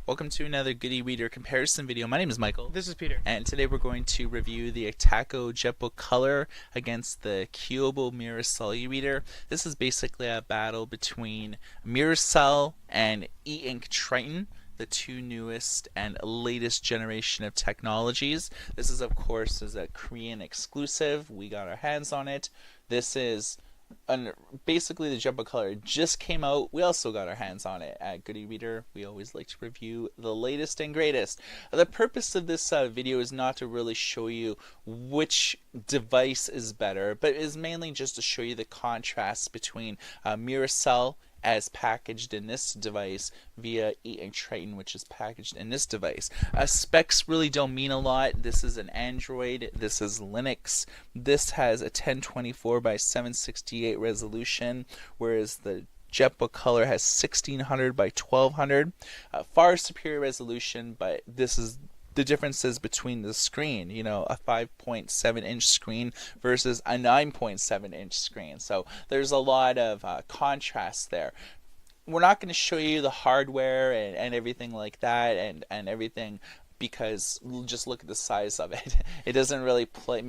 Welcome to another good eReader comparison video. My name is Michael. This is Peter. And today we're going to review the TechnologyJetbook Color against the Kyobo Mirasol eReader. This is basically a battle between Mirasol and e-ink Triton, the two newest and latest generation of technologies. This is, of course, a Korean exclusive. We got our hands on it. This is basically the Jetbook Color just came out. We also got our hands on it at Good eReader. We always like to review the latest and greatest. The purpose of this video is not to really show you which device is better, but is mainly just to show you the contrast between Mirasol as packaged in this device via e-ink Triton, which is packaged in this device. Specs really don't mean a lot. This is an Android. This is Linux. This has a 1024 by 768 resolution, whereas the Jetbook Color has 1600 by 1200. Far superior resolution, but this is the differences between the screen, a 5.7 inch screen versus a 9.7 inch screen. So there's a lot of contrast there. We're not going to show you the hardware and everything like that and everything, because just look at the size of it. It doesn't really play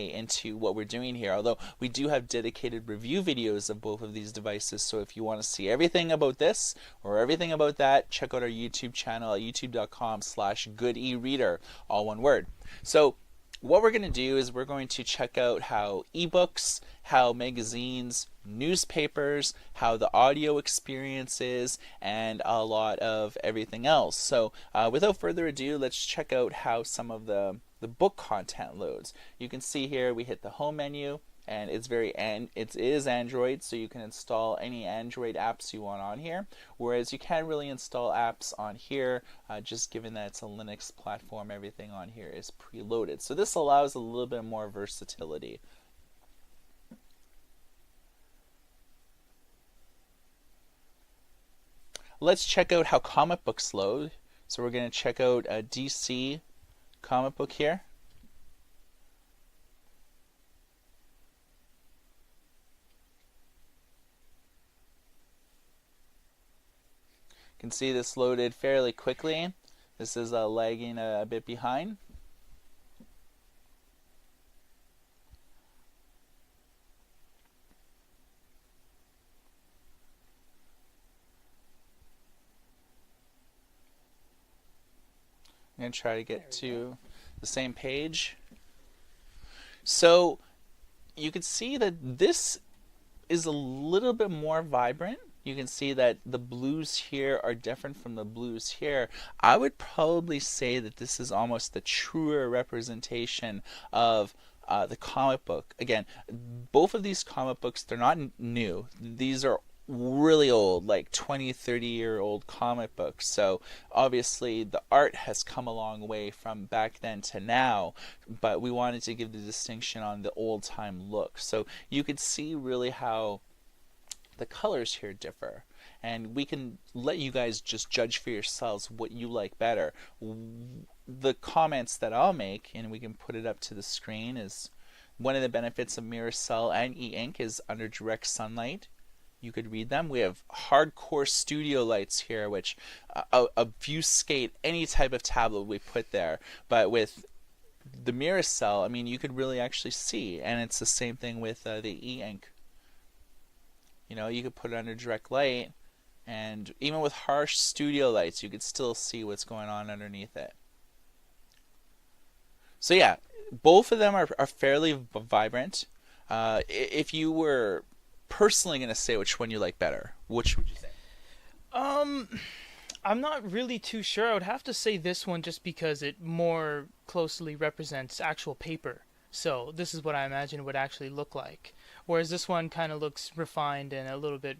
into what we're doing here, although we do have dedicated review videos of both of these devices. So if you want to see everything about this or everything about that, check out our YouTube channel at youtube.com/goodereader, all one word. So what we're going to do is we're going to check out how ebooks, how magazines, newspapers, how the audio experience is, and a lot of everything else. So without further ado, let's check out how some of the book content loads. You can see here we hit the home menu, and it is Android, so you can install any Android apps you want on here, whereas you can't really install apps on here, just given that it's a Linux platform. Everything on here is preloaded, so this allows a little bit more versatility. Let's check out how comic books load. So we're going to check out a DC comic book here. You can see this loaded fairly quickly. This is lagging a bit behind. I'm going to try to get to the same page. So you can see that this is a little bit more vibrant. You can see that the blues here are different from the blues here. I would probably say that this is almost the truer representation of the comic book. Again, both of these comic books, they're not new. These are really old, like 20-30-year-old comic books. So obviously the art has come a long way from back then to now, but we wanted to give the distinction on the old time look. So you could see really how the colors here differ, and we can let you guys just judge for yourselves what you like better. The comments that I'll make, and we can put it up to the screen, is one of the benefits of Mirasol and e-ink is under direct sunlight you could read them. We have hardcore studio lights here, which obfuscate any type of tablet we put there. But with the Mirasol, I mean, you could really actually see, and it's the same thing with the e-ink. You could put it under direct light, and even with harsh studio lights, you could still see what's going on underneath it. So yeah, both of them are fairly vibrant. If you were personally going to say which one you like better, which would you say? I'm not really too sure. I would have to say this one just because it more closely represents actual paper. So this is what I imagine it would actually look like. Whereas this one kind of looks refined and a little bit,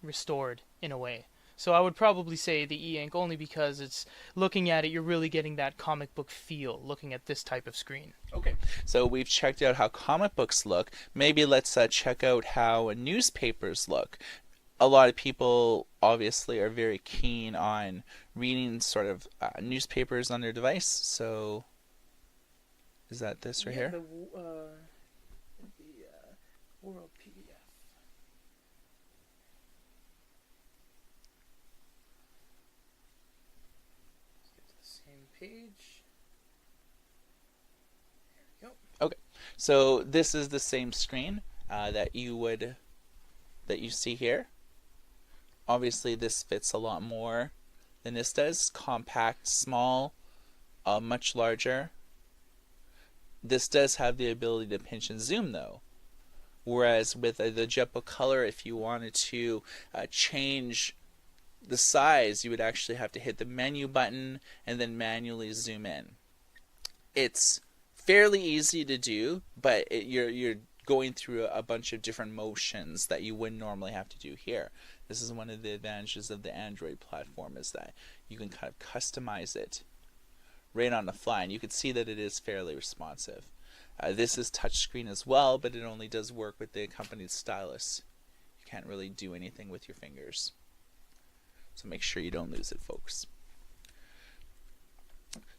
restored in a way. So I would probably say the e-ink only because it's looking at it, you're really getting that comic book feel looking at this type of screen. Okay, so we've checked out how comic books look. Maybe let's check out how newspapers look. A lot of people obviously are very keen on reading sort of newspapers on their device. So is that this right here? The World PDF. So this is the same screen that you see here. Obviously, this fits a lot more than this does. Compact, small, much larger. This does have the ability to pinch and zoom though. Whereas with the JetBook Color, if you wanted to change the size, you would actually have to hit the menu button and then manually zoom in. It's fairly easy to do, but you're going through a bunch of different motions that you wouldn't normally have to do here. This is one of the advantages of the Android platform, is that you can kind of customize it right on the fly, and you can see that it is fairly responsive. This is touchscreen as well, but it only does work with the accompanied stylus. You can't really do anything with your fingers. So make sure you don't lose it, folks.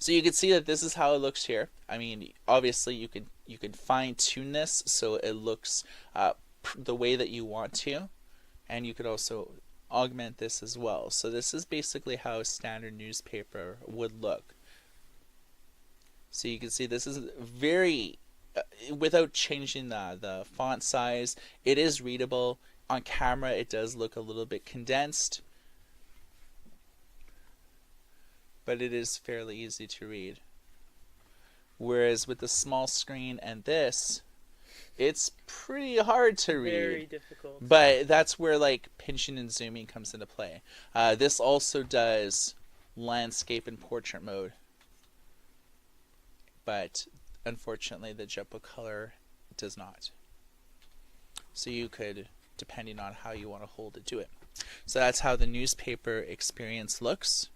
So you can see that this is how it looks here. I mean, obviously you can fine tune this so it looks the way that you want to, and you could also augment this as well. So this is basically how a standard newspaper would look. So you can see this is very, without changing the font size, it is readable. On camera it does look a little bit condensed, but it is fairly easy to read. Whereas with the small screen and this, it's pretty hard to read. Very difficult. But that's where like pinching and zooming comes into play. This also does landscape and portrait mode, but unfortunately the JetBook Color does not. So you could, depending on how you want to hold it, do it. So that's how the newspaper experience looks.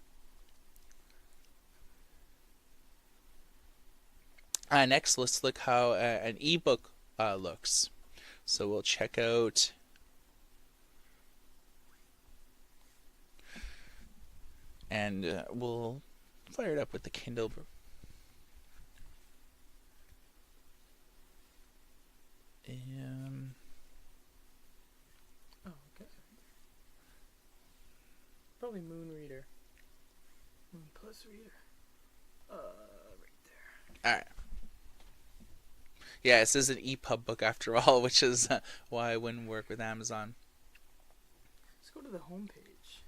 Next, let's look how an ebook looks. So we'll check out and we'll fire it up with the Kindle. Oh, okay. Probably Moon Reader. Moon Plus Reader. Right there. All right. Yeah, this is an EPUB book after all, which is why I wouldn't work with Amazon. Let's go to the home page.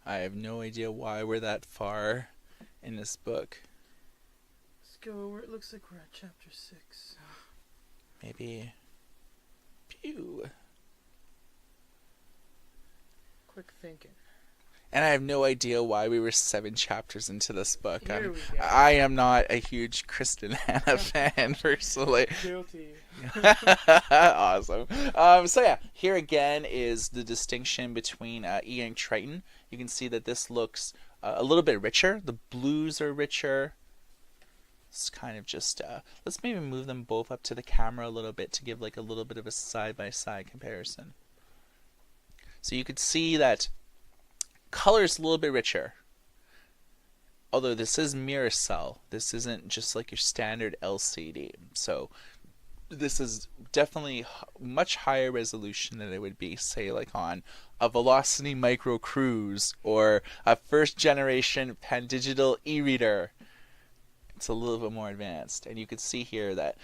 I have no idea why we're that far in this book. Let's go where it looks like we're at chapter 6. Maybe. Pew. Quick thinking. And I have no idea why we were 7 chapters into this book. Here we go. I am not a huge Kristen Hanna fan, personally. Guilty. Awesome. So yeah, here again is the distinction between e-ink Triton. You can see that this looks a little bit richer. The blues are richer. It's kind of just, let's maybe move them both up to the camera a little bit to give like a little bit of a side-by-side comparison. So you could see that color's a little bit richer. Although this is Mirasol, this isn't just like your standard LCD. So this is definitely much higher resolution than it would be, say, like on a Velocity Micro Cruise or a first generation Pen Digital eReader. It's a little bit more advanced, and you can see here that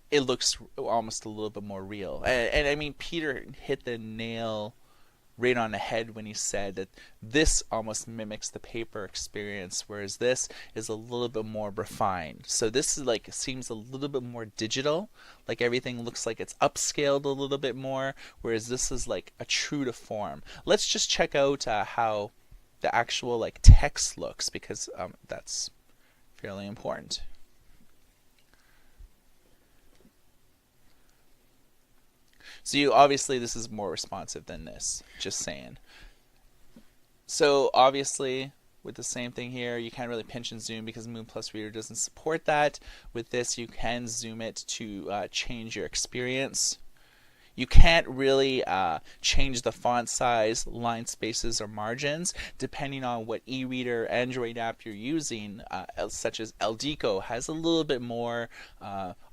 it looks almost a little bit more real. And I mean, Peter hit the nail right on the head when he said that this almost mimics the paper experience, whereas this is a little bit more refined. So this is like, seems a little bit more digital, like everything looks like it's upscaled a little bit more, whereas this is like a true to form. Let's just check out how the actual like text looks, because that's fairly important. So you obviously this is more responsive than this, just saying. So obviously with the same thing here, you can't really pinch and zoom because Moon Plus Reader doesn't support that. With this you can zoom it to change your experience. You can't really change the font size, line spaces, or margins depending on what e-reader Android app you're using, such as LDeco has a little bit more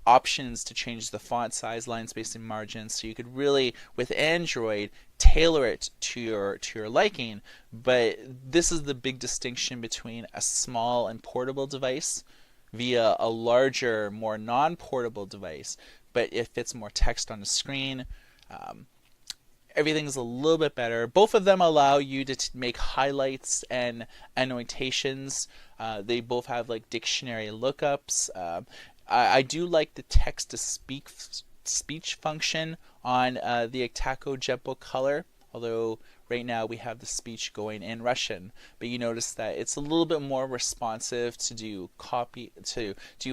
options to change the font size, line spacing, margins. So you could really, with Android, tailor it to your liking. But this is the big distinction between a small and portable device via a larger, more non-portable device, but it fits more text on the screen. Um, Everything's a little bit better. Both of them allow you to make highlights and annotations. They both have like dictionary lookups. I do like the text to speech function on the TechnologyJetbook Color, although right now we have the speech going in Russian. But you notice that it's a little bit more responsive to do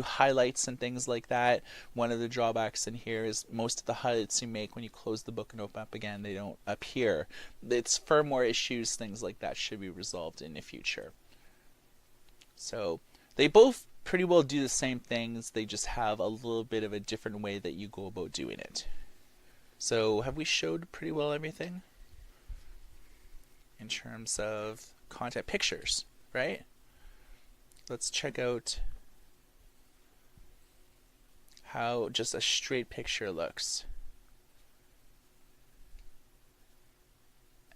highlights and things like that. One of the drawbacks in here is most of the highlights you make when you close the book and open up again, they don't appear. It's firmware issues, things like that should be resolved in the future. So they both pretty well do the same things, they just have a little bit of a different way that you go about doing it. So have we showed pretty well everything? In terms of content pictures, right? Let's check out how just a straight picture looks.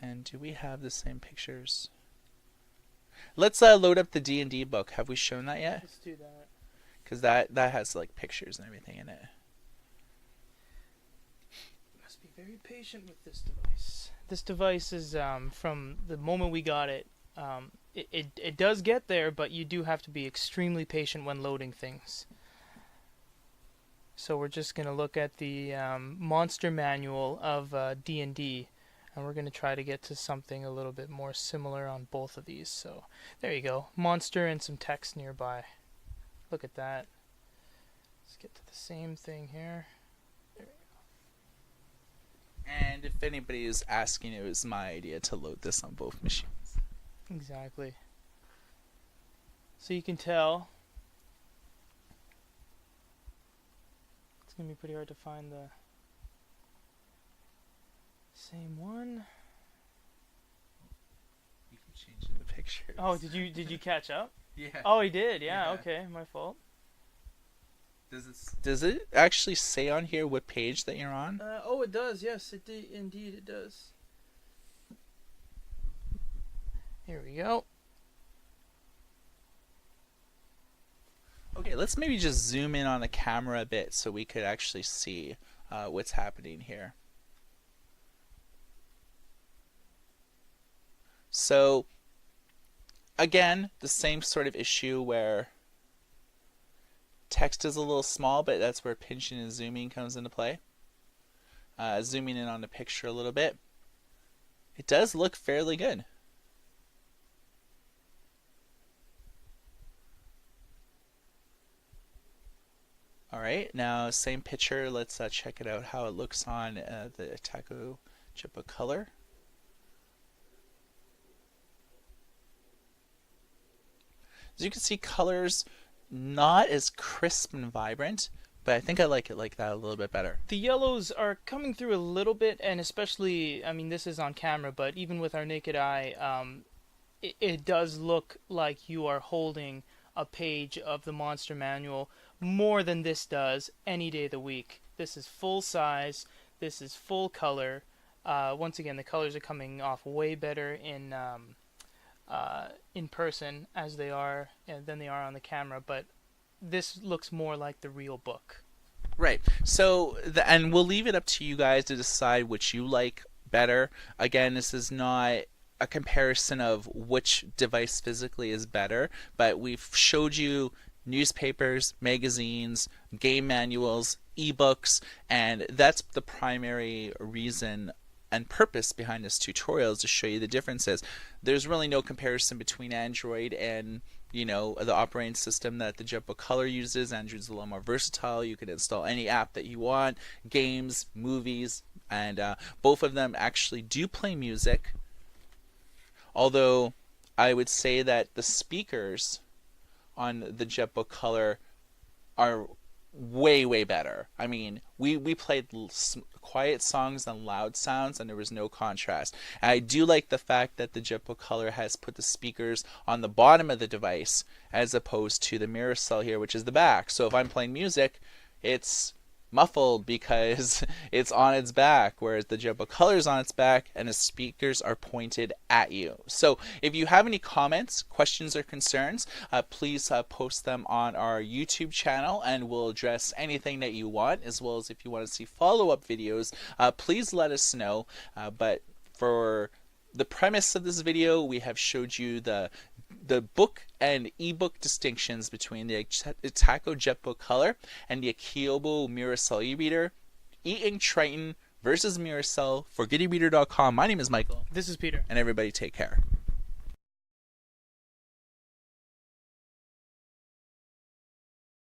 And do we have the same pictures? Let's load up the D&D book. Have we shown that yet? Let's do that. Because that has like pictures and everything in it. Must be very patient with this device. This device is from the moment we got it. It does get there, but you do have to be extremely patient when loading things. So we're just going to look at the monster manual of D&D, and we're going to try to get to something a little bit more similar on both of these. So there you go, monster and some text nearby. Look at that. Let's get to the same thing here. And if anybody is asking, it was my idea to load this on both machines. Exactly. So you can tell it's going to be pretty hard to find the same one. You can change the pictures. Oh, did you catch up? Yeah. Oh, he did. Yeah. Yeah. Okay, my fault. Does it actually say on here what page that you're on? Oh, it does. Yes, indeed it does. Here we go. Okay, let's maybe just zoom in on the camera a bit so we could actually see what's happening here. So, again, the same sort of issue where text is a little small, but that's where pinching and zooming comes into play. Zooming in on the picture a little bit. It does look fairly good. Alright, now same picture, let's check it out how it looks on the TechnologyJetbook Color. As you can see, colors not as crisp and vibrant, but I think I like it like that a little bit better. The yellows are coming through a little bit, and especially, I mean, this is on camera, but even with our naked eye, it does look like you are holding a page of the monster manual more than this does any day of the week. This is full size, this is full color. Once again, the colors are coming off way better in person as they are than they are on the camera, but this looks more like the real book. Right. So, and we'll leave it up to you guys to decide which you like better. Again, this is not a comparison of which device physically is better, but we've showed you newspapers, magazines, game manuals, ebooks, and that's the primary reason and purpose behind this tutorial, is to show you the differences. There's really no comparison between Android and the operating system that the JetBook Color uses. Android's a little more versatile. You can install any app that you want, games, movies, and both of them actually do play music. Although I would say that the speakers on the JetBook Color are way better. I mean, we played quiet songs and loud sounds, and there was no contrast. And I do like the fact that the JetBook Color has put the speakers on the bottom of the device as opposed to the Mirasol here, which is the back. So if I'm playing music, it's muffled because it's on its back, whereas the JetBook Color is on its back and the speakers are pointed at you. So if you have any comments, questions, or concerns, please post them on our YouTube channel and we'll address anything that you want, as well as if you want to see follow-up videos, please let us know. But for the premise of this video, we have showed you the book and ebook distinctions between the TechnologyJetbook Color and the Kyobo Mirasol e-reader, e-ink Triton versus Mirasol. For GoodEReader.com, my name is Michael. This is Peter. And everybody take care.